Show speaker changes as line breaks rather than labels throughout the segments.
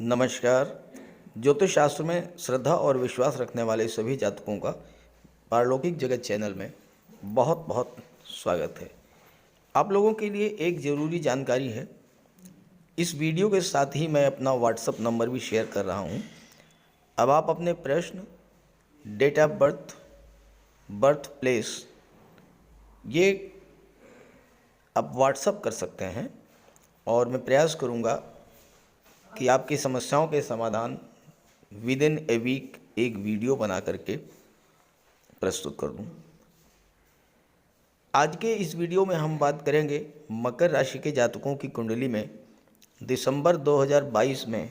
नमस्कार। ज्योतिष शास्त्र में श्रद्धा और विश्वास रखने वाले सभी जातकों का पारलौकिक जगत चैनल में बहुत बहुत स्वागत है। आप लोगों के लिए एक ज़रूरी जानकारी है। इस वीडियो के साथ ही मैं अपना व्हाट्सएप नंबर भी शेयर कर रहा हूं। अब आप अपने प्रश्न, date of birth, birth place ये आप व्हाट्सएप कर सकते हैं और मैं प्रयास करूंगा कि आपकी समस्याओं के समाधान विद इन ए वीक एक वीडियो बना करके प्रस्तुत कर दूं। आज के इस वीडियो में हम बात करेंगे मकर राशि के जातकों की कुंडली में दिसंबर 2022 में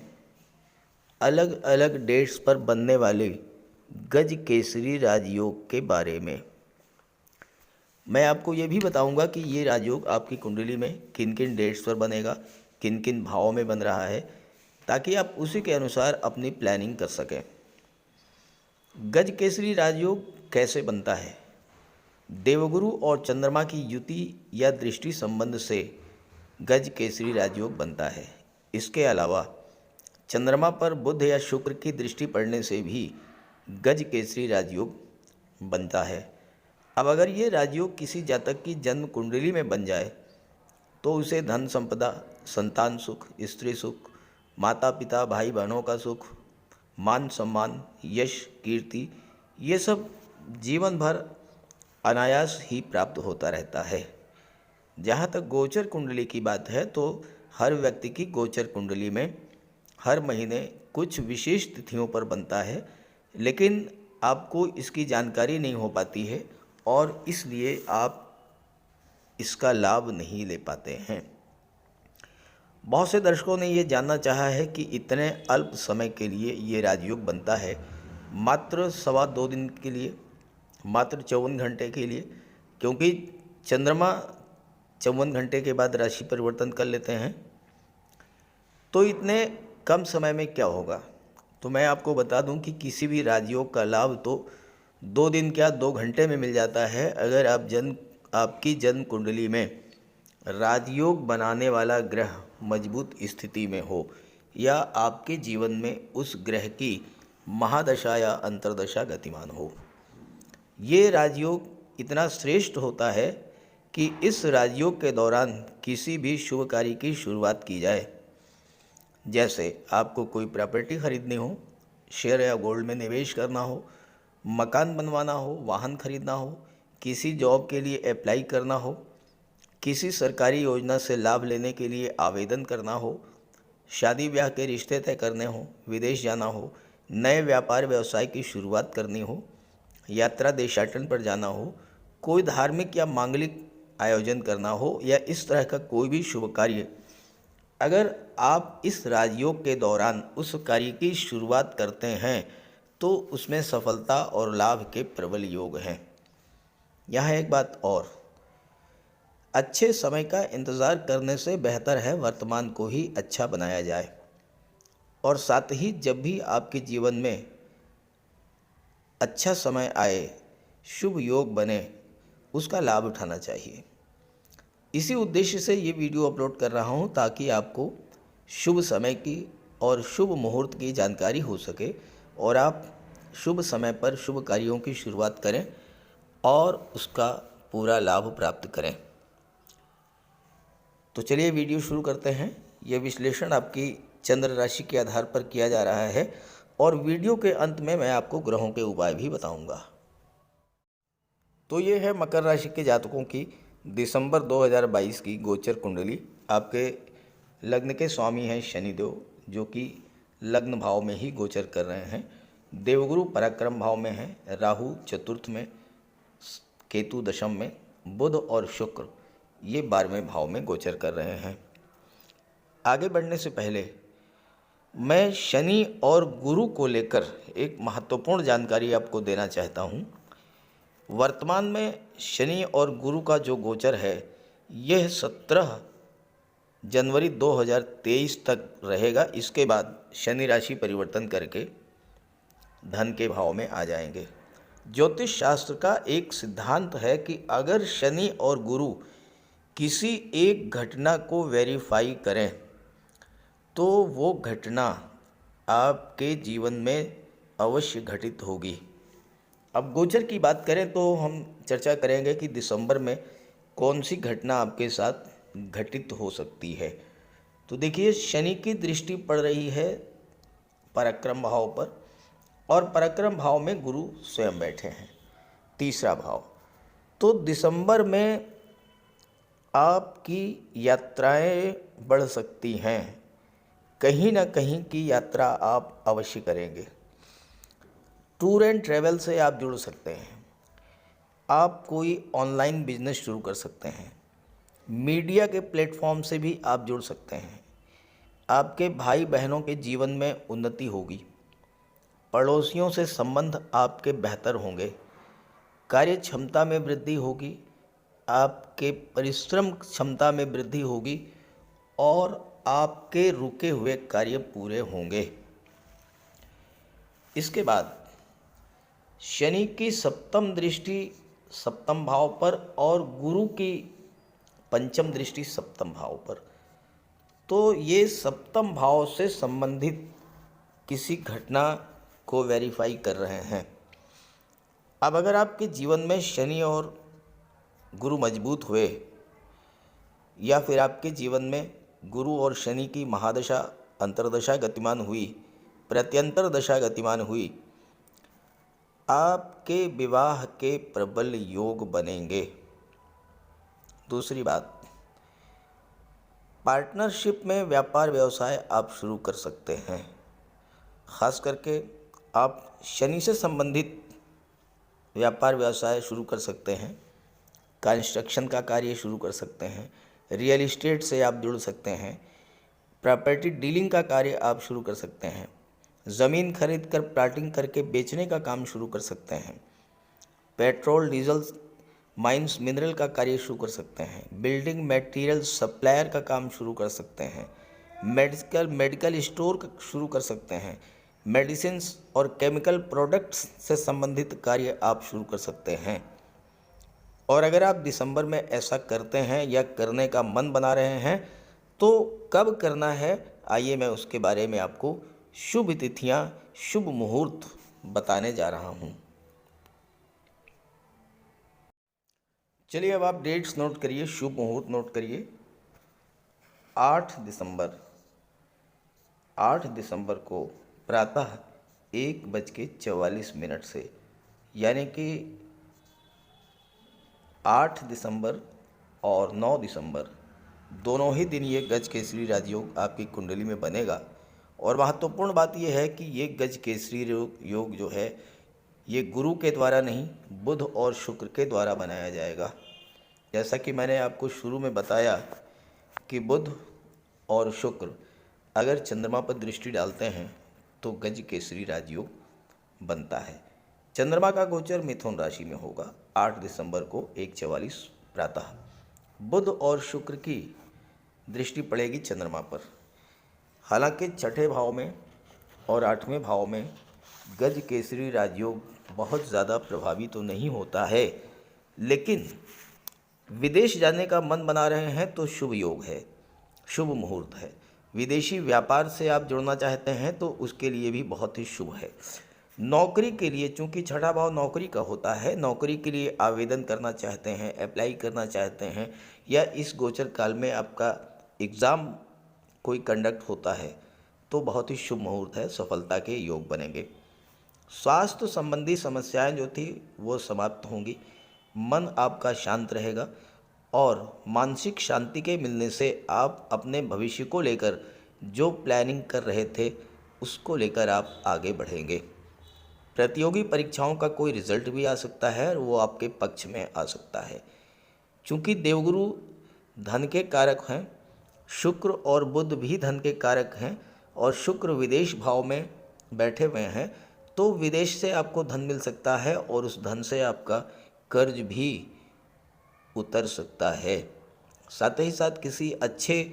अलग अलग डेट्स पर बनने वाले गज केसरी राजयोग के बारे में। मैं आपको ये भी बताऊंगा कि ये राजयोग आपकी कुंडली में किन किन डेट्स पर बनेगा, किन किन भावों में बन रहा है, ताकि आप उसी के अनुसार अपनी प्लानिंग कर सकें। गज केसरी राजयोग कैसे बनता है? देवगुरु और चंद्रमा की युति या दृष्टि संबंध से गज केसरी राजयोग बनता है। इसके अलावा चंद्रमा पर बुध या शुक्र की दृष्टि पड़ने से भी गज केसरी राजयोग बनता है। अब अगर ये राजयोग किसी जातक की जन्म कुंडली में बन जाए तो उसे धन संपदा, संतान सुख, स्त्री सुख, माता पिता भाई बहनों का सुख, मान सम्मान, यश, कीर्ति ये सब जीवन भर अनायास ही प्राप्त होता रहता है। जहाँ तक गोचर कुंडली की बात है तो हर व्यक्ति की गोचर कुंडली में हर महीने कुछ विशेष तिथियों पर बनता है, लेकिन आपको इसकी जानकारी नहीं हो पाती है और इसलिए आप इसका लाभ नहीं ले पाते हैं। बहुत से दर्शकों ने ये जानना चाहा है कि इतने अल्प समय के लिए ये राजयोग बनता है, मात्र 2.25 दिन के लिए, मात्र 54 घंटे के लिए, क्योंकि चंद्रमा 54 घंटे के बाद राशि परिवर्तन कर लेते हैं। तो इतने कम समय में क्या होगा? तो मैं आपको बता दूं कि किसी भी राजयोग का लाभ तो 2 दिन क्या 2 घंटे में मिल जाता है। अगर आपकी जन्म कुंडली में राजयोग बनाने वाला ग्रह मजबूत स्थिति में हो या आपके जीवन में उस ग्रह की महादशा या अंतर्दशा गतिमान हो। ये राजयोग इतना श्रेष्ठ होता है कि इस राजयोग के दौरान किसी भी शुभ कार्य की शुरुआत की जाए, जैसे आपको कोई प्रॉपर्टी खरीदनी हो, शेयर या गोल्ड में निवेश करना हो, मकान बनवाना हो, वाहन खरीदना हो, किसी जॉब के लिए अप्लाई करना हो, किसी सरकारी योजना से लाभ लेने के लिए आवेदन करना हो, शादी ब्याह के रिश्ते तय करने हो, विदेश जाना हो, नए व्यापार व्यवसाय की शुरुआत करनी हो, यात्रा देशाटन पर जाना हो, कोई धार्मिक या मांगलिक आयोजन करना हो या इस तरह का कोई भी शुभ कार्य, अगर आप इस राजयोग के दौरान उस कार्य की शुरुआत करते हैं तो उसमें सफलता और लाभ के प्रबल योग हैं। यहाँ एक बात और, अच्छे समय का इंतज़ार करने से बेहतर है वर्तमान को ही अच्छा बनाया जाए, और साथ ही जब भी आपके जीवन में अच्छा समय आए, शुभ योग बने, उसका लाभ उठाना चाहिए। इसी उद्देश्य से ये वीडियो अपलोड कर रहा हूँ ताकि आपको शुभ समय की और शुभ मुहूर्त की जानकारी हो सके और आप शुभ समय पर शुभ कार्यों की शुरुआत करें और उसका पूरा लाभ प्राप्त करें। तो चलिए वीडियो शुरू करते हैं। यह विश्लेषण आपकी चंद्र राशि के आधार पर किया जा रहा है और वीडियो के अंत में मैं आपको ग्रहों के उपाय भी बताऊंगा। तो ये है मकर राशि के जातकों की दिसंबर 2022 की गोचर कुंडली। आपके लग्न के स्वामी हैं शनिदेव, जो कि लग्न भाव में ही गोचर कर रहे हैं। देवगुरु पराक्रम भाव में हैं, राहु चतुर्थ में, केतु दशम में, बुध और शुक्र ये 12वें भाव में गोचर कर रहे हैं। आगे बढ़ने से पहले मैं शनि और गुरु को लेकर एक महत्वपूर्ण जानकारी आपको देना चाहता हूं। वर्तमान में शनि और गुरु का जो गोचर है यह 17 जनवरी 2023 तक रहेगा। इसके बाद शनि राशि परिवर्तन करके धन के भाव में आ जाएंगे। ज्योतिष शास्त्र का एक सिद्धांत है कि अगर शनि और गुरु किसी एक घटना को वेरीफाई करें तो वो घटना आपके जीवन में अवश्य घटित होगी। अब गोचर की बात करें तो हम चर्चा करेंगे कि दिसंबर में कौन सी घटना आपके साथ घटित हो सकती है। तो देखिए, शनि की दृष्टि पड़ रही है पराक्रम भाव पर, और पराक्रम भाव में गुरु स्वयं बैठे हैं, तीसरा भाव। तो दिसंबर में आपकी यात्राएं बढ़ सकती हैं, कहीं ना कहीं की यात्रा आप अवश्य करेंगे। टूर एंड ट्रैवल से आप जुड़ सकते हैं, आप कोई ऑनलाइन बिजनेस शुरू कर सकते हैं, मीडिया के प्लेटफॉर्म से भी आप जुड़ सकते हैं। आपके भाई बहनों के जीवन में उन्नति होगी, पड़ोसियों से संबंध आपके बेहतर होंगे, कार्य क्षमता में वृद्धि होगी, आपके परिश्रम क्षमता में वृद्धि होगी, और आपके रुके हुए कार्य पूरे होंगे। इसके बाद शनि की सप्तम दृष्टि सप्तम भाव पर और गुरु की पंचम दृष्टि सप्तम भाव पर, तो ये सप्तम भाव से संबंधित किसी घटना को वेरीफाई कर रहे हैं। अब अगर आपके जीवन में शनि और गुरु मजबूत हुए, या फिर आपके जीवन में गुरु और शनि की महादशा अंतर्दशा गतिमान हुई, प्रत्यंतर दशा गतिमान हुई, आपके विवाह के प्रबल योग बनेंगे। दूसरी बात, पार्टनरशिप में व्यापार व्यवसाय आप शुरू कर सकते हैं। खास करके आप शनि से संबंधित व्यापार व्यवसाय शुरू कर सकते हैं, कंस्ट्रक्शन का कार्य शुरू कर सकते हैं, रियल एस्टेट से आप जुड़ सकते हैं, प्रॉपर्टी डीलिंग का कार्य आप शुरू कर सकते हैं, ज़मीन खरीद कर प्लाटिंग करके बेचने का काम शुरू कर सकते हैं, पेट्रोल डीजल माइंस मिनरल का कार्य शुरू कर सकते हैं, बिल्डिंग मटेरियल सप्लायर का काम शुरू कर सकते हैं, मेडिकल स्टोर शुरू कर सकते हैं, मेडिसिन्स और केमिकल प्रोडक्ट्स से संबंधित कार्य आप शुरू कर सकते हैं। और अगर आप दिसंबर में ऐसा करते हैं या करने का मन बना रहे हैं तो कब करना है, आइए मैं उसके बारे में आपको शुभ तिथियां, शुभ मुहूर्त बताने जा रहा हूं। चलिए, अब आप डेट्स नोट करिए, शुभ मुहूर्त नोट करिए। 8 दिसंबर को प्रातः 1:44 से, यानी कि 8 दिसंबर और 9 दिसंबर दोनों ही दिन ये गज केसरी राजयोग आपकी कुंडली में बनेगा। और महत्वपूर्ण बात यह है कि ये गज केसरी योग जो है ये गुरु के द्वारा नहीं, बुध और शुक्र के द्वारा बनाया जाएगा। जैसा कि मैंने आपको शुरू में बताया कि बुध और शुक्र अगर चंद्रमा पर दृष्टि डालते हैं तो गज केसरी राजयोग बनता है। चंद्रमा का गोचर मिथुन राशि में होगा 8 दिसंबर को 1:44 प्रातः। बुध और शुक्र की दृष्टि पड़ेगी चंद्रमा पर। हालांकि छठे भाव में और 8वें भाव में गज केसरी राजयोग बहुत ज़्यादा प्रभावी तो नहीं होता है, लेकिन विदेश जाने का मन बना रहे हैं तो शुभ योग है, शुभ मुहूर्त है। विदेशी व्यापार से आप जुड़ना चाहते हैं तो उसके लिए भी बहुत ही शुभ है। नौकरी के लिए, चूंकि छठा भाव नौकरी का होता है, नौकरी के लिए आवेदन करना चाहते हैं, अप्लाई करना चाहते हैं, या इस गोचर काल में आपका एग्ज़ाम कोई कंडक्ट होता है तो बहुत ही शुभ मुहूर्त है, सफलता के योग बनेंगे। स्वास्थ्य संबंधी समस्याएं जो थी वो समाप्त होंगी, मन आपका शांत रहेगा और मानसिक शांति के मिलने से आप अपने भविष्य को लेकर जो प्लानिंग कर रहे थे उसको लेकर आप आगे बढ़ेंगे। प्रतियोगी परीक्षाओं का कोई रिजल्ट भी आ सकता है और वो आपके पक्ष में आ सकता है। चूँकि देवगुरु धन के कारक हैं, शुक्र और बुध भी धन के कारक हैं, और शुक्र विदेश भाव में बैठे हुए हैं, तो विदेश से आपको धन मिल सकता है और उस धन से आपका कर्ज भी उतर सकता है। साथ ही साथ किसी अच्छे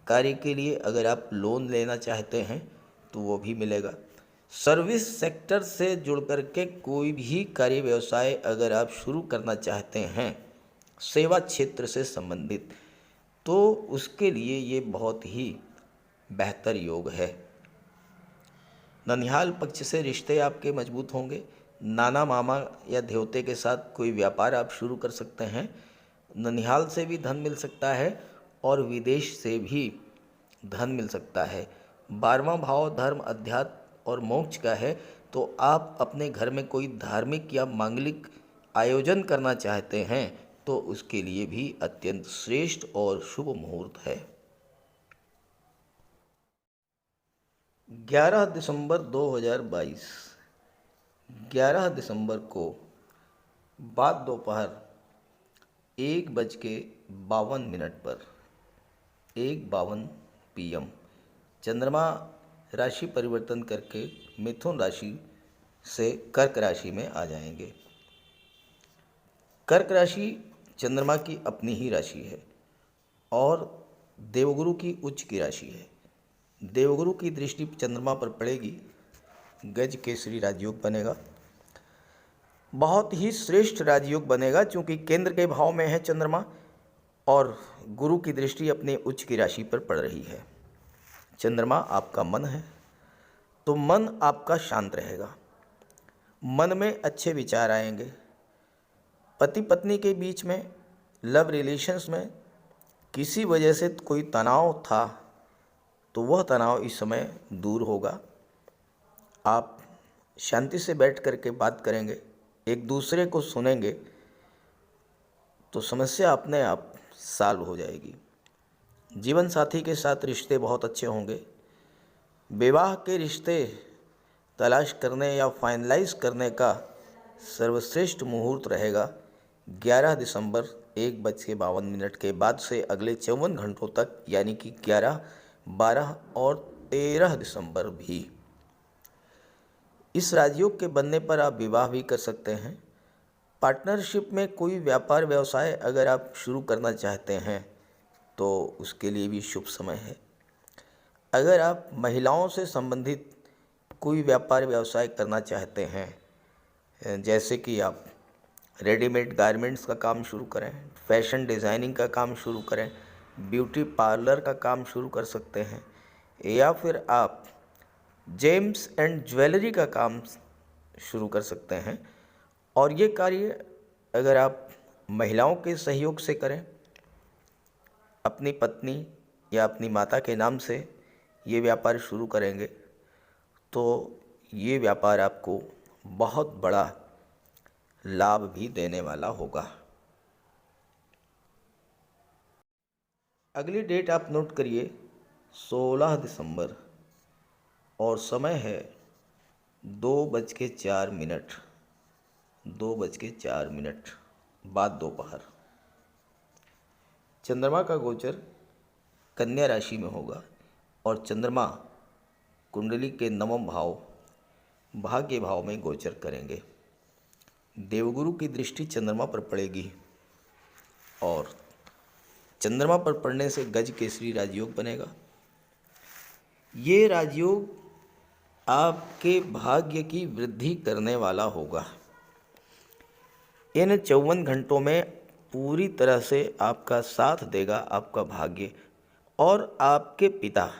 कार्य के लिए अगर आप लोन लेना चाहते हैं तो वो भी मिलेगा। सर्विस सेक्टर से जुड़ कर के कोई भी कार्य व्यवसाय अगर आप शुरू करना चाहते हैं, सेवा क्षेत्र से संबंधित, तो उसके लिए ये बहुत ही बेहतर योग है। ननिहाल पक्ष से रिश्ते आपके मजबूत होंगे। नाना मामा या ध्योते के साथ कोई व्यापार आप शुरू कर सकते हैं। ननिहाल से भी धन मिल सकता है और विदेश से भी धन मिल सकता है। 12वां भाव धर्म, अध्यात्म और मोक्ष का है, तो आप अपने घर में कोई धार्मिक या मांगलिक आयोजन करना चाहते हैं तो उसके लिए भी अत्यंत श्रेष्ठ और शुभ मुहूर्त है। 11 दिसंबर 2022, 11 दिसंबर को बाद दोपहर 1:52 पर 1:52 PM चंद्रमा राशि परिवर्तन करके मिथुन राशि से कर्क राशि में आ जाएंगे। कर्क राशि चंद्रमा की अपनी ही राशि है और देवगुरु की उच्च की राशि है। देवगुरु की दृष्टि चंद्रमा पर पड़ेगी, गज केसरी राजयोग बनेगा। बहुत ही श्रेष्ठ राजयोग बनेगा, क्योंकि केंद्र के भाव में है चंद्रमा और गुरु की दृष्टि अपने उच्च की राशि पर पड़ रही है। चंद्रमा आपका मन है, तो मन आपका शांत रहेगा। मन में अच्छे विचार आएंगे। पति पत्नी के बीच में, लव रिलेशंस में किसी वजह से कोई तनाव था तो वह तनाव इस समय दूर होगा। आप शांति से बैठ कर के बात करेंगे, एक दूसरे को सुनेंगे तो समस्या अपने आप सॉल्व हो जाएगी। जीवन साथी के साथ रिश्ते बहुत अच्छे होंगे। विवाह के रिश्ते तलाश करने या फाइनलाइज करने का सर्वश्रेष्ठ मुहूर्त रहेगा 11 दिसंबर 1:52 के बाद से अगले 54 घंटों तक, यानी कि 11, 12 और 13 दिसंबर भी। इस राजयोग के बनने पर आप विवाह भी कर सकते हैं। पार्टनरशिप में कोई व्यापार व्यवसाय अगर आप शुरू करना चाहते हैं तो उसके लिए भी शुभ समय है। अगर आप महिलाओं से संबंधित कोई व्यापार व्यवसाय करना चाहते हैं, जैसे कि आप रेडीमेड गारमेंट्स का काम शुरू करें, फैशन डिज़ाइनिंग का काम शुरू करें, ब्यूटी पार्लर का काम शुरू कर सकते हैं, या फिर आप जेम्स एंड ज्वेलरी का काम शुरू कर सकते हैं। और ये कार्य अगर आप महिलाओं के सहयोग से करें, अपनी पत्नी या अपनी माता के नाम से ये व्यापार शुरू करेंगे तो ये व्यापार आपको बहुत बड़ा लाभ भी देने वाला होगा। अगली डेट आप नोट करिए, 16 दिसंबर, और समय है 2:04, 2:04 बाद दोपहर। चंद्रमा का गोचर कन्या राशि में होगा और चंद्रमा कुंडली के 9वें भाव भाग्य भाव में गोचर करेंगे। देवगुरु की दृष्टि चंद्रमा पर पड़ेगी और चंद्रमा पर पड़ने से गज केसरी राजयोग बनेगा। ये राजयोग आपके भाग्य की वृद्धि करने वाला होगा। इन 54 घंटों में पूरी तरह से आपका साथ देगा आपका भाग्य, और आपके पिता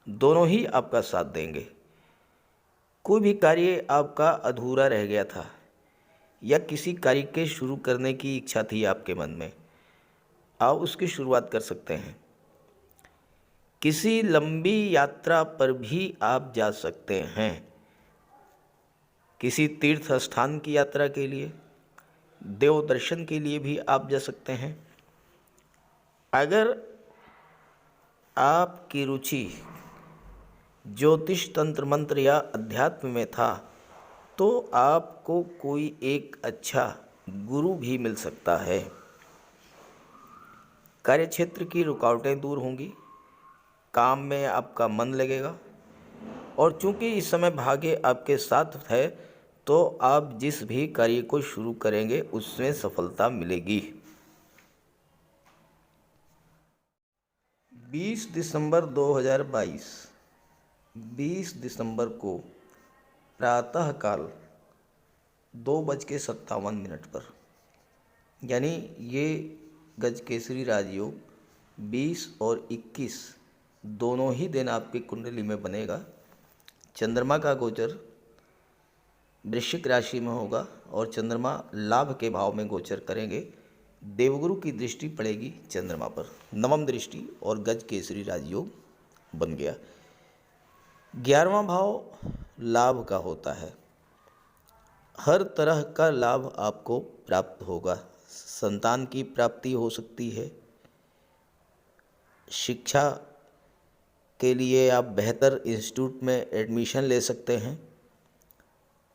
दोनों ही आपका साथ देंगे। कोई भी कार्य आपका अधूरा रह गया था या किसी कार्य के शुरू करने की इच्छा थी आपके मन में, आप उसकी शुरुआत कर सकते हैं। किसी लंबी यात्रा पर भी आप जा सकते हैं। किसी तीर्थ स्थान की यात्रा के लिए, देव दर्शन के लिए भी आप जा सकते हैं। अगर आपकी रुचि ज्योतिष, तंत्र मंत्र या अध्यात्म में था तो आपको कोई एक अच्छा गुरु भी मिल सकता है। कार्यक्षेत्र की रुकावटें दूर होंगी, काम में आपका मन लगेगा, और चूंकि इस समय भाग्य आपके साथ है तो आप जिस भी कार्य को शुरू करेंगे उसमें सफलता मिलेगी। 20 दिसंबर 2022, 20 दिसंबर को प्रातःकाल 2:57 पर, यानी ये गज केसरी राजयोग 20 और 21 दोनों ही दिन आपकी कुंडली में बनेगा। चंद्रमा का गोचर वृश्चिक राशि में होगा और चंद्रमा लाभ के भाव में गोचर करेंगे। देवगुरु की दृष्टि पड़ेगी चंद्रमा पर, नवम दृष्टि, और गज केसरी राजयोग बन गया। 11वां भाव लाभ का होता है। हर तरह का लाभ आपको प्राप्त होगा। संतान की प्राप्ति हो सकती है, शिक्षा के लिए आप बेहतर इंस्टीट्यूट में एडमिशन ले सकते हैं,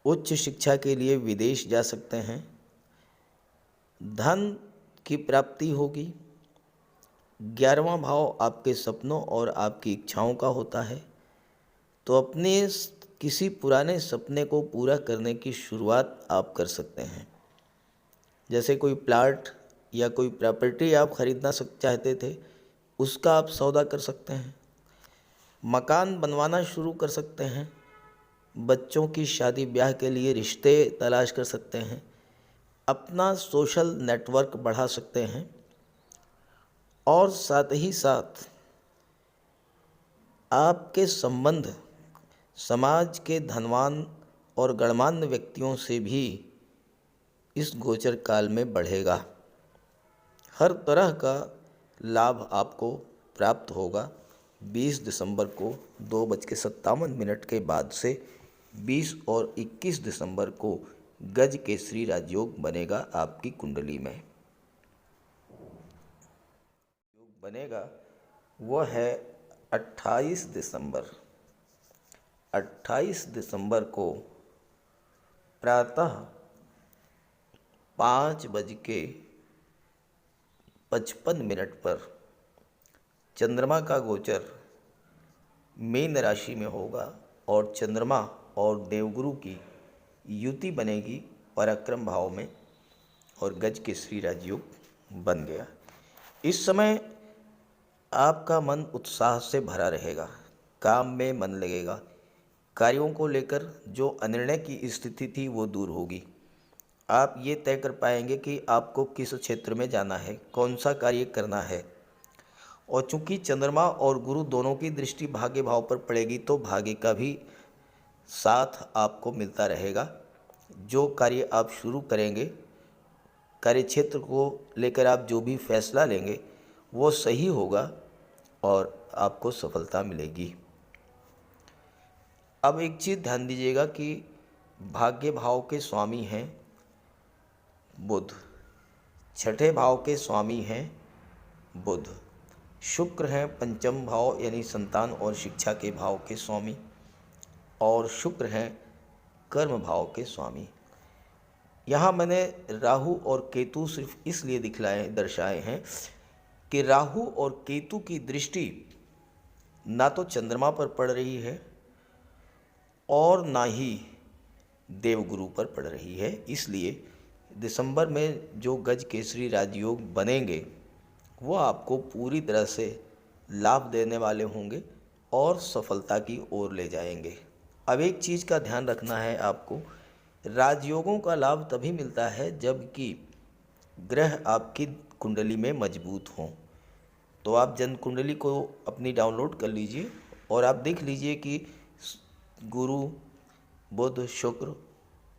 उच्च शिक्षा के लिए विदेश जा सकते हैं, धन की प्राप्ति होगी। 11वां भाव आपके सपनों और आपकी इच्छाओं का होता है, तो अपने किसी पुराने सपने को पूरा करने की शुरुआत आप कर सकते हैं। जैसे कोई प्लाट या कोई प्रॉपर्टी आप खरीदना चाहते थे, उसका आप सौदा कर सकते हैं, मकान बनवाना शुरू कर सकते हैं, बच्चों की शादी ब्याह के लिए रिश्ते तलाश कर सकते हैं, अपना सोशल नेटवर्क बढ़ा सकते हैं, और साथ ही साथ आपके संबंध समाज के धनवान और गणमान्य व्यक्तियों से भी इस गोचर काल में बढ़ेगा। हर तरह का लाभ आपको प्राप्त होगा। 20 दिसंबर को 2:57 के बाद से 20 और 21 दिसंबर को गज केसरी राजयोग बनेगा आपकी कुंडली में। योग बनेगा वह है 28 दिसंबर। 28 दिसंबर को प्रातः 5:55 पर चंद्रमा का गोचर मीन राशि में होगा और चंद्रमा और देवगुरु की युति बनेगी पराक्रम भाव में, और गज केसरी राजयोग बन गया। इस समय आपका मन उत्साह से भरा रहेगा, काम में मन लगेगा, कार्यों को लेकर जो अनिर्णय की स्थिति थी वो दूर होगी। आप ये तय कर पाएंगे कि आपको किस क्षेत्र में जाना है, कौन सा कार्य करना है। और चूंकि चंद्रमा और गुरु दोनों की दृष्टि भाग्य भाव पर पड़ेगी, तो भाग्य का भी साथ आपको मिलता रहेगा। जो कार्य आप शुरू करेंगे, कार्य क्षेत्र को लेकर आप जो भी फैसला लेंगे वो सही होगा और आपको सफलता मिलेगी। अब एक चीज़ ध्यान दीजिएगा कि भाग्य भाव के स्वामी हैं बुध, छठे भाव के स्वामी हैं बुध, शुक्र हैं पंचम भाव यानी संतान और शिक्षा के भाव के स्वामी, और शुक्र हैं कर्म भाव के स्वामी। यहाँ मैंने राहु और केतु सिर्फ इसलिए दर्शाए हैं कि राहु और केतु की दृष्टि ना तो चंद्रमा पर पड़ रही है और ना ही देवगुरु पर पड़ रही है। इसलिए दिसंबर में जो गज केसरी राजयोग बनेंगे वो आपको पूरी तरह से लाभ देने वाले होंगे और सफलता की ओर ले जाएंगे। अब एक चीज़ का ध्यान रखना है आपको, राजयोगों का लाभ तभी मिलता है जबकि ग्रह आपकी कुंडली में मजबूत हों। तो आप जन्म कुंडली को अपनी डाउनलोड कर लीजिए और आप देख लीजिए कि गुरु, बुध, शुक्र,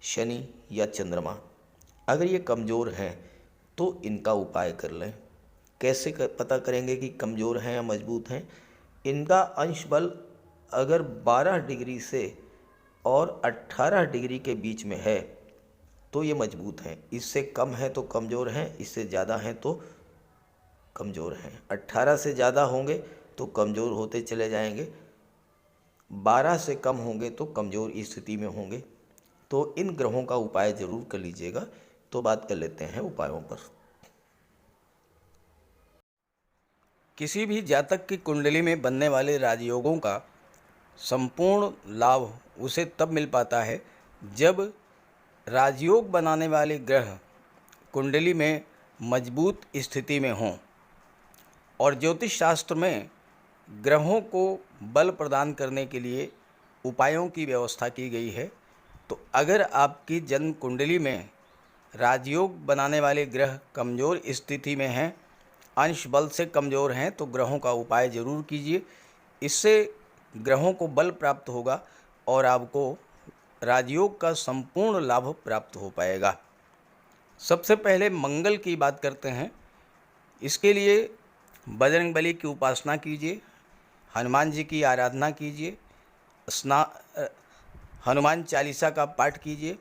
शनि या चंद्रमा अगर ये कमज़ोर हैं तो इनका उपाय कर लें। कैसे पता करेंगे कि कमज़ोर हैं या मजबूत हैं? इनका अंश बल अगर 12 डिग्री से और 18 डिग्री के बीच में है तो ये मजबूत हैं, इससे कम है तो कमज़ोर हैं, इससे ज़्यादा हैं तो कमज़ोर हैं। 18 से ज़्यादा होंगे तो कमज़ोर होते चले जाएंगे, 12 से कम होंगे तो कमज़ोर स्थिति में होंगे। तो इन ग्रहों का उपाय ज़रूर कर लीजिएगा। तो बात कर लेते हैं उपायों पर। किसी भी जातक की कुंडली में बनने वाले राजयोगों का संपूर्ण लाभ उसे तब मिल पाता है जब राजयोग बनाने वाले ग्रह कुंडली में मजबूत स्थिति में हों। और ज्योतिष शास्त्र में ग्रहों को बल प्रदान करने के लिए उपायों की व्यवस्था की गई है। तो अगर आपकी जन्म कुंडली में राजयोग बनाने वाले ग्रह कमज़ोर स्थिति में हैं, अंश बल से कमज़ोर हैं, तो ग्रहों का उपाय ज़रूर कीजिए। इससे ग्रहों को बल प्राप्त होगा और आपको राजयोग का संपूर्ण लाभ प्राप्त हो पाएगा। सबसे पहले मंगल की बात करते हैं। इसके लिए बजरंगबली की उपासना कीजिए, हनुमान जी की आराधना कीजिए, हनुमान चालीसा का पाठ कीजिए,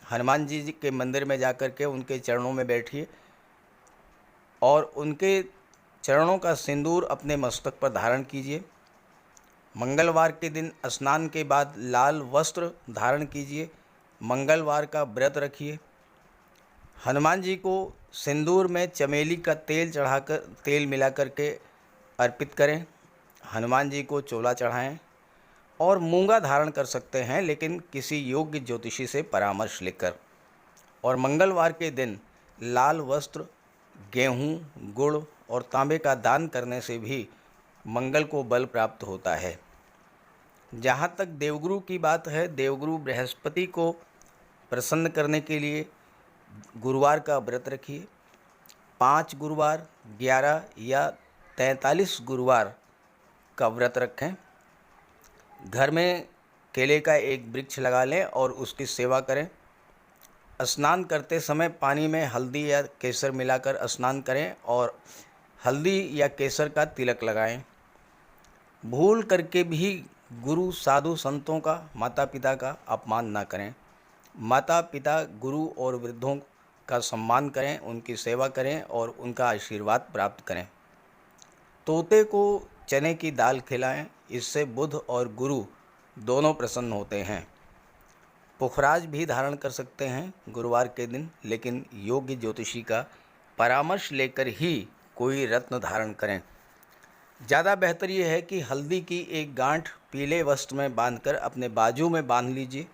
हनुमान जी के मंदिर में जाकर के उनके चरणों में बैठिए और उनके चरणों का सिंदूर अपने मस्तक पर धारण कीजिए। मंगलवार के दिन स्नान के बाद लाल वस्त्र धारण कीजिए, मंगलवार का व्रत रखिए। हनुमान जी को सिंदूर में चमेली का तेल चढ़ाकर तेल मिला करके अर्पित करें। हनुमान जी को चोला चढ़ाएं और मूंगा धारण कर सकते हैं, लेकिन किसी योग्य ज्योतिषी से परामर्श लेकर। और मंगलवार के दिन लाल वस्त्र, गेहूं, गुड़ और तांबे का दान करने से भी मंगल को बल प्राप्त होता है। जहाँ तक देवगुरु की बात है, देवगुरु बृहस्पति को प्रसन्न करने के लिए गुरुवार का व्रत रखिए। 5 गुरुवार, 11 या 43 गुरुवार का व्रत रखें। घर में केले का एक वृक्ष लगा लें और उसकी सेवा करें। स्नान करते समय पानी में हल्दी या केसर मिलाकर स्नान करें और हल्दी या केसर का तिलक लगाएं। भूल करके भी गुरु, साधु, संतों का, माता पिता का अपमान ना करें। माता पिता, गुरु और वृद्धों का सम्मान करें, उनकी सेवा करें और उनका आशीर्वाद प्राप्त करें। तोते को चने की दाल खिलाएं, इससे बुध और गुरु दोनों प्रसन्न होते हैं। पुखराज भी धारण कर सकते हैं गुरुवार के दिन, लेकिन योग्य ज्योतिषी का परामर्श लेकर ही कोई रत्न धारण करें। ज़्यादा बेहतर ये है कि हल्दी की एक गांठ पीले वस्त्र में बांधकर अपने बाजू में बांध लीजिए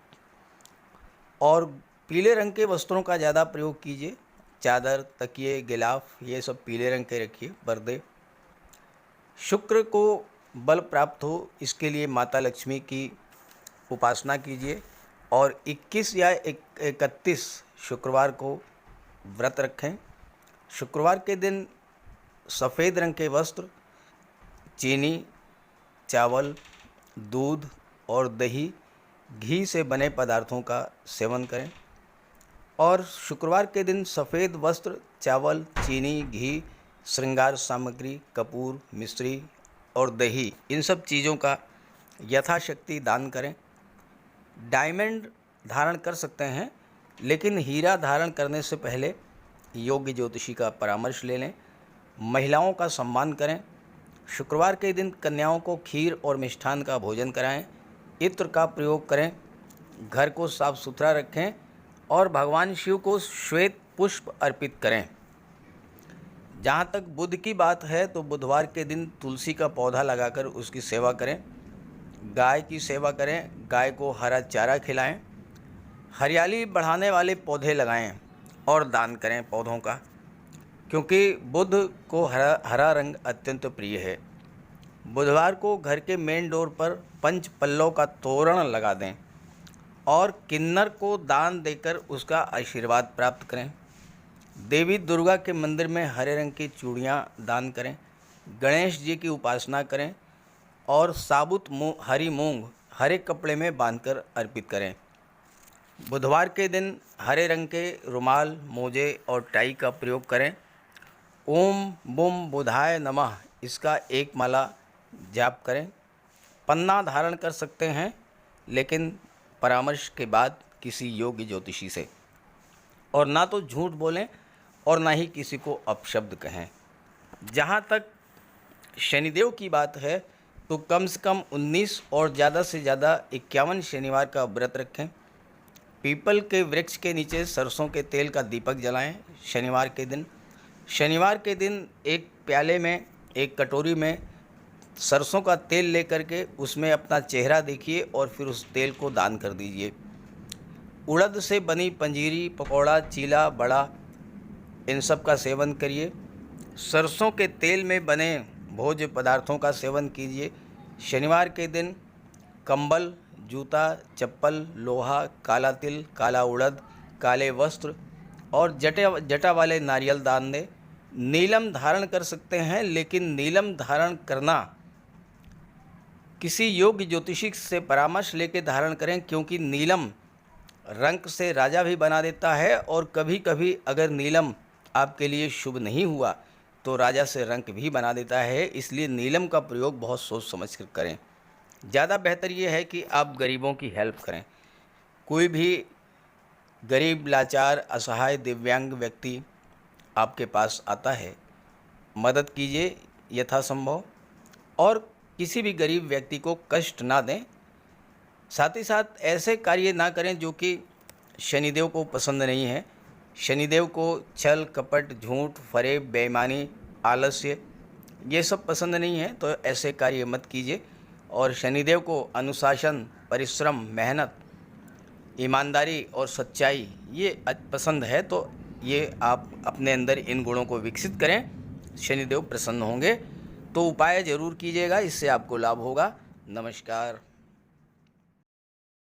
और पीले रंग के वस्त्रों का ज़्यादा प्रयोग कीजिए। चादर, तकिए, गिलाफ ये सब पीले रंग के रखिए, पर्दे। शुक्र को बल प्राप्त हो, इसके लिए माता लक्ष्मी की उपासना कीजिए और 21 या 31 शुक्रवार को व्रत रखें। शुक्रवार के दिन सफ़ेद रंग के वस्त्र, चीनी, चावल, दूध और दही, घी से बने पदार्थों का सेवन करें। और शुक्रवार के दिन सफ़ेद वस्त्र, चावल, चीनी, घी, श्रृंगार सामग्री, कपूर, मिश्री और दही, इन सब चीज़ों का यथाशक्ति दान करें। डायमंड धारण कर सकते हैं, लेकिन हीरा धारण करने से पहले योग्य ज्योतिषी का परामर्श ले लें। महिलाओं का सम्मान करें। शुक्रवार के दिन कन्याओं को खीर और मिष्ठान का भोजन कराएं। इत्र का प्रयोग करें। घर को साफ सुथरा रखें और भगवान शिव को श्वेत पुष्प अर्पित करें। जहाँ तक बुध की बात है, तो बुधवार के दिन तुलसी का पौधा लगाकर उसकी सेवा करें। गाय की सेवा करें, गाय को हरा चारा खिलाएं। हरियाली बढ़ाने वाले पौधे लगाएं और दान करें पौधों का, क्योंकि बुध को हरा रंग अत्यंत प्रिय है। बुधवार को घर के मेन डोर पर 5 पल्लों का तोरण लगा दें और किन्नर को दान देकर उसका आशीर्वाद प्राप्त करें। देवी दुर्गा के मंदिर में हरे रंग की चूड़ियाँ दान करें। गणेश जी की उपासना करें और साबुत हरी मूंग हरे कपड़े में बांधकर अर्पित करें। बुधवार के दिन हरे रंग के रुमाल, मोजे और टाई का प्रयोग करें। ओम बुम बुधाय नमः इसका एक माला जाप करें। पन्ना धारण कर सकते हैं, लेकिन परामर्श के बाद किसी योग्य ज्योतिषी से। और ना तो झूठ बोलें और ना ही किसी को अपशब्द कहें। जहाँ तक शनिदेव की बात है, तो कम से कम 19 और ज़्यादा से ज़्यादा 51 शनिवार का व्रत रखें। पीपल के वृक्ष के नीचे सरसों के तेल का दीपक जलाएं शनिवार के दिन। शनिवार के दिन एक प्याले में, एक कटोरी में सरसों का तेल लेकर के उसमें अपना चेहरा देखिए और फिर उस तेल को दान कर दीजिए। उड़द से बनी पंजीरी, पकौड़ा, चीला, बड़ा, इन सब का सेवन करिए। सरसों के तेल में बने भोज्य पदार्थों का सेवन कीजिए। शनिवार के दिन कंबल, जूता, चप्पल, लोहा, काला तिल, काला उड़द, काले वस्त्र और जटा वाले नारियल दान दें। नीलम धारण कर सकते हैं, लेकिन नीलम धारण करना किसी योग्य ज्योतिषी से परामर्श लेकर धारण करें, क्योंकि नीलम रंग से राजा भी बना देता है और कभी कभी अगर नीलम आपके लिए शुभ नहीं हुआ तो राजा से रंग भी बना देता है। इसलिए नीलम का प्रयोग बहुत सोच समझ कर करें। ज़्यादा बेहतर ये है कि आप गरीबों की हेल्प करें। कोई भी गरीब, लाचार, असहाय, दिव्यांग व्यक्ति आपके पास आता है, मदद कीजिए यथासंभव, और किसी भी गरीब व्यक्ति को कष्ट ना दें। साथ ही साथ ऐसे कार्य ना करें जो कि शनिदेव को पसंद नहीं है। शनिदेव को छल, कपट, झूठ, फरेब, बेईमानी, आलस्य ये सब पसंद नहीं है, तो ऐसे कार्य मत कीजिए। और शनिदेव को अनुशासन, परिश्रम, मेहनत, ईमानदारी और सच्चाई ये पसंद है, तो ये आप अपने अंदर इन गुणों को विकसित करें, शनिदेव प्रसन्न होंगे। तो उपाय ज़रूर कीजिएगा, इससे आपको लाभ होगा। नमस्कार।